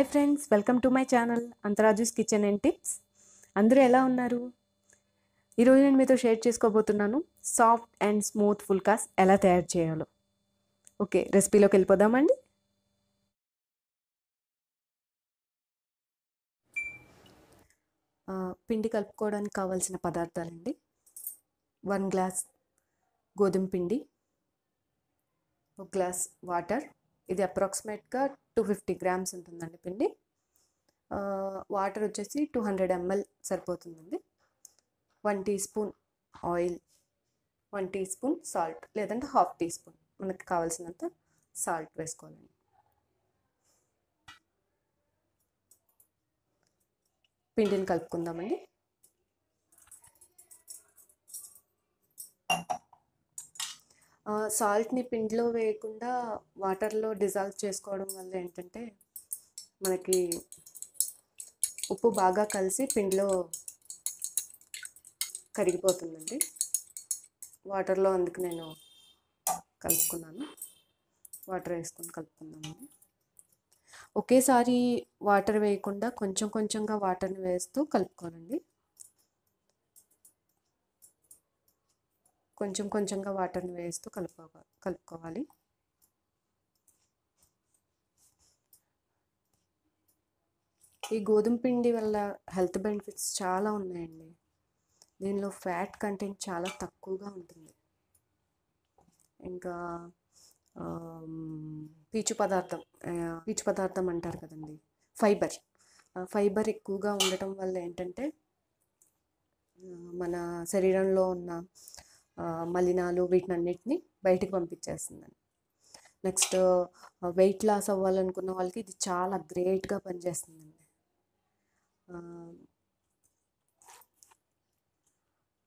Hi friends, welcome to my channel అంతరాజుస్ kitchen and tips. అందరూ ఎలా ఉన్నారు? ఈరోజు నేను మీతో షేర్ చేసుకోబోతున్నాను సాఫ్ట్ అండ్ స్మూత్ ఫుల్కాస్ ఎలా తయారు చేయాలో. ఓకే, రెసిపీలోకి వెళ్ళిపోదామండి. పిండి కలుపుకోవడానికి కావాల్సిన పదార్థాలండి: 1 గ్లాస్ గోధుమ పిండి, 1 గ్లాస్ వాటర్. ఇది అప్రాక్సిమేట్గా 250 గ్రామ్స్ ఉంటుందండి పిండి. వాటర్ వచ్చేసి 200 ml సరిపోతుందండి. 1 teaspoon oil, 1 teaspoon salt, లేదంటే హాఫ్ టీ స్పూన్ మనకు కావాల్సినంత సాల్ట్ వేసుకోవాలండి. పిండిని కలుపుకుందామండి. సాల్ట్ని పిండిలో వేయకుండా వాటర్లో డిజాల్వ్ చేసుకోవడం వల్ల ఏంటంటే మనకి ఉప్పు బాగా కలిసి పిండిలో కరిగిపోతుందండి. వాటర్లో అందుకు నేను కలుపుకున్నాను. వాటర్ వేసుకొని కలుపుకుందామండి. ఒకేసారి వాటర్ వేయకుండా కొంచెం కొంచెంగా వాటర్ని వేస్తూ కలుపుకోనండి. కొంచెం కొంచెంగా వాటర్ని వేస్తూ కలుపుకోవాలి. ఈ గోధుమ పిండి వల్ల హెల్త్ బెనిఫిట్స్ చాలా ఉన్నాయండి. దీనిలో ఫ్యాట్ కంటెంట్ చాలా తక్కువగా ఉంటుంది. ఇంకా పీచు పదార్థం అంటారు కదండి, ఫైబర్ ఎక్కువగా ఉండటం వల్ల ఏంటంటే మన శరీరంలో ఉన్న మలినాలు వీటినన్నిటిని బయటికి పంపించేస్తుందండి. నెక్స్ట్, వెయిట్ లాస్ అవ్వాలనుకున్న వాళ్ళకి ఇది చాలా గ్రేట్గా పనిచేస్తుందండి.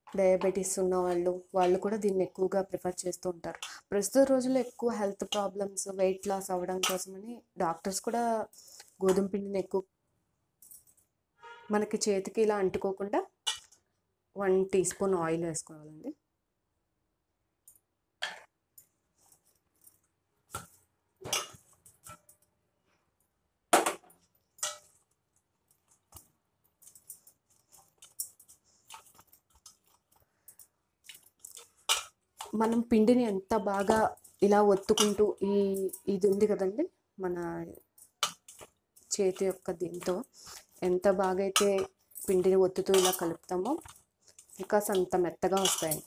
డయాబెటీస్ ఉన్న వాళ్ళు కూడా దీన్ని ఎక్కువగా ప్రిఫర్ చేస్తూ ఉంటారు. ప్రస్తుత రోజుల్లో ఎక్కువ హెల్త్ ప్రాబ్లమ్స్, వెయిట్ లాస్ అవ్వడం కోసమని డాక్టర్స్ కూడా గోధుమ పిండిని ఎక్కువ మనకి చేతికి ఇలా అంటుకోకుండా 1 టీ స్పూన్ ఆయిల్ వేసుకోవాలండి. మనం పిండిని ఎంత బాగా ఇలా ఒత్తుకుంటూ ఇది ఉంది కదండి మన చేతి యొక్క దీంతో ఎంత బాగా అయితే పిండిని ఒత్తుతూ ఇలా కలుపుతామో ఇంకా అంత మెత్తగా వస్తాయి.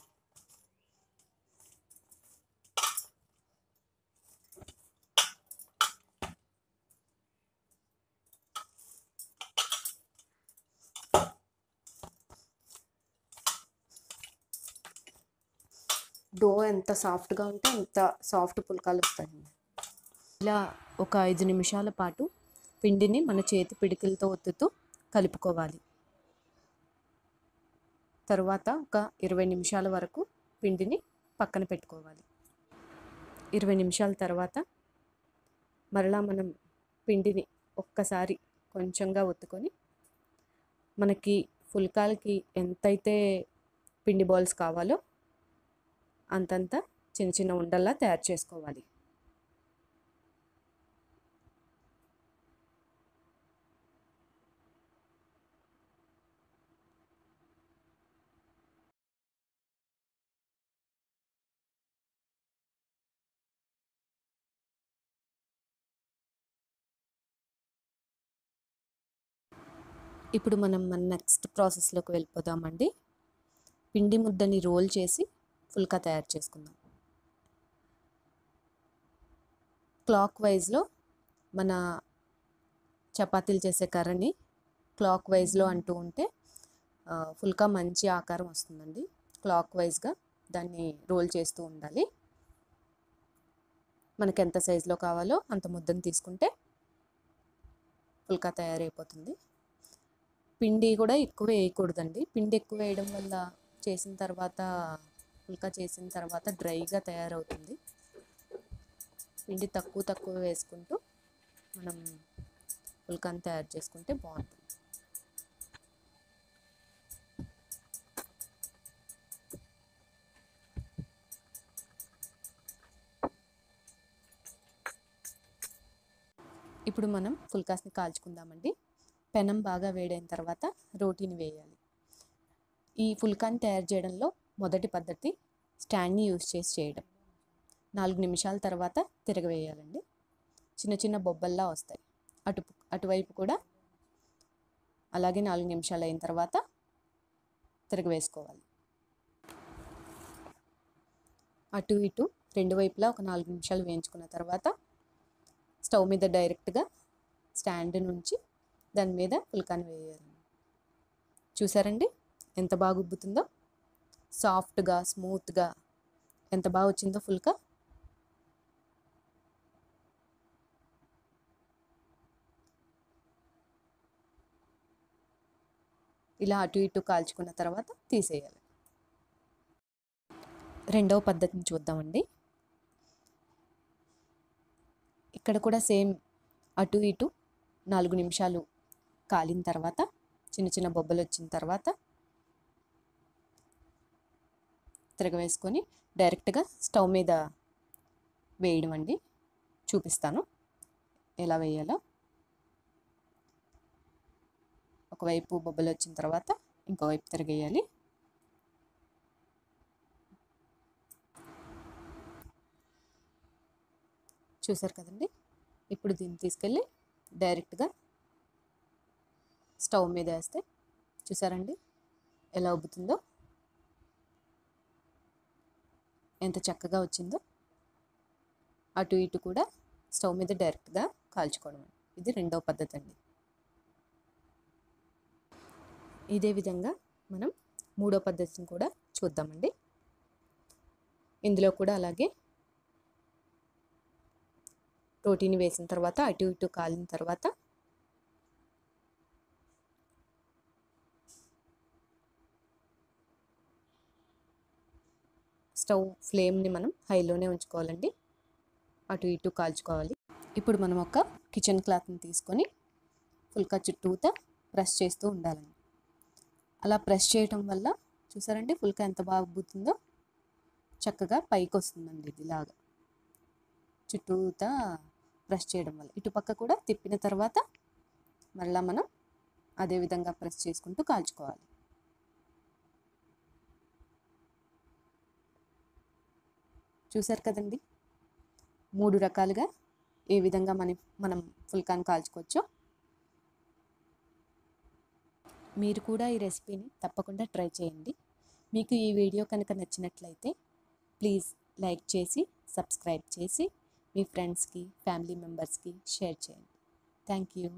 డో ఎంత సాఫ్ట్గా ఉంటే అంత సాఫ్ట్ పుల్కాలు వస్తాయండి. ఇలా ఒక 5 నిమిషాల పాటు పిండిని మన చేతి పిడికిలతో ఒత్తుతూ కలుపుకోవాలి. తర్వాత ఒక 20 నిమిషాల వరకు పిండిని పక్కన పెట్టుకోవాలి. 20 నిమిషాల తర్వాత మరలా మనం పిండిని ఒక్కసారి కొంచెంగా ఒత్తుకొని మనకి ఫుల్కాలకి ఎంతైతే పిండి బాల్స్ కావాలో అంతంత చిన్న చిన్న ఉండల్లా తయారు చేసుకోవాలి. ఇప్పుడు మనం మన నెక్స్ట్ ప్రాసెస్లోకి వెళ్ళిపోదామండి. పిండి ముద్దని రోల్ చేసి ఫుల్కా తయారు చేసుకుందాం. క్లాక్ వైజ్లో మన చపాతీలు చేసే కర్రని క్లాక్ వైజ్లో అంటూ ఉంటే ఫుల్కా మంచి ఆకారం వస్తుందండి. క్లాక్ వైజ్గా దాన్ని రోల్ చేస్తూ ఉండాలి. మనకి ఎంత సైజులో కావాలో అంత ముద్దను తీసుకుంటే ఫుల్కా తయారైపోతుంది. పిండి కూడా ఎక్కువ వేయకూడదండి. పిండి ఎక్కువ వేయడం వల్ల ఫుల్కా చేసిన తర్వాత డ్రైగా తయారవుతుంది. పిండి తక్కువ వేసుకుంటూ మనం ఫుల్కాని తయారు చేసుకుంటే బాగుంటుంది. ఇప్పుడు మనం ఫుల్కాస్ని కాల్చుకుందామండి. పెనం బాగా వేడైన తర్వాత రోటీని వేయాలి. ఈ ఫుల్కాని తయారు చేయడంలో మొదటి పద్ధతి స్టాండ్ని యూజ్ చేసి చేయడం. 4 నిమిషాల తర్వాత తిరగవేయాలండి. చిన్న చిన్న బొబ్బల్లా వస్తాయి. అటువైపు కూడా అలాగే 4 నిమిషాలు అయిన తర్వాత తిరగవేసుకోవాలి. అటు ఇటు రెండు వైపులా ఒక 4 నిమిషాలు వేయించుకున్న తర్వాత స్టవ్ మీద డైరెక్ట్గా స్టాండ్ నుంచి దాని మీద ఫుల్కాని వేయాలి. చూసారండి ఎంత బాగా ఉబ్బుతుందో, సాఫ్ట్గా స్మూత్గా ఎంత బాగా వచ్చిందో ఫుల్కా. ఇలా అటు ఇటు కాల్చుకున్న తర్వాత తీసేయాలి. రెండవ పద్ధతిని చూద్దామండి. ఇక్కడ కూడా సేమ్ అటు ఇటు 4 నిమిషాలు కాలిన తర్వాత చిన్న చిన్న బొబ్బలు వచ్చిన తర్వాత తిరగవేసుకొని డైరెక్ట్గా స్టవ్ మీద వేయడం అండి. చూపిస్తాను ఎలా వేయాలో. ఒకవైపు బొబ్బలు వచ్చిన తర్వాత ఇంకోవైపు తిరగేయాలి. చూసారు కదండి. ఇప్పుడు దీన్ని తీసుకెళ్ళి డైరెక్ట్గా స్టవ్ మీద వేస్తే చూసారండి ఎలా ఉబ్బుతుందో, ఎంత చక్కగా వచ్చిందో. అటు ఇటు కూడా స్టవ్ మీద డైరెక్ట్గా కాల్చుకోవడం. ఇది రెండవ పద్ధతి అండి. ఇదే విధంగా మనం మూడో పద్ధతిని కూడా చూద్దామండి. ఇందులో కూడా అలాగే రోటీని వేసిన తర్వాత అటు ఇటు కాలిన తర్వాత స్టవ్ ఫ్లేమ్ని మనం హైలోనే ఉంచుకోవాలండి. అటు ఇటు కాల్చుకోవాలి. ఇప్పుడు మనం ఒక కిచెన్ క్లాత్ని తీసుకొని ఫుల్కా చుట్టూతా ప్రెస్ చేస్తూ ఉండాలండి. అలా ప్రెస్ చేయటం వల్ల చూసారండి ఫుల్కా ఎంత బాగా ఉబ్బుతుందో, చక్కగా పైకి వస్తుందండి. ఇలాగా చుట్టూతా ప్రెస్ చేయడం వల్ల ఇటుపక్క కూడా తిప్పిన తర్వాత మళ్ళీ మనం అదే విధంగా ప్రెస్ చేసుకుంటూ కాల్చుకోవాలి. చూసారు కదండి 3 రకాలుగా ఏ విధంగా మనం ఫుల్కాని కాల్చుకోవచ్చో. మీరు కూడా ఈ రెసిపీని తప్పకుండా ట్రై చేయండి. మీకు ఈ వీడియో కనుక నచ్చినట్లయితే ప్లీజ్ లైక్ చేసి సబ్స్క్రైబ్ చేసి మీ ఫ్రెండ్స్కి ఫ్యామిలీ మెంబర్స్కి షేర్ చేయండి. Thank you.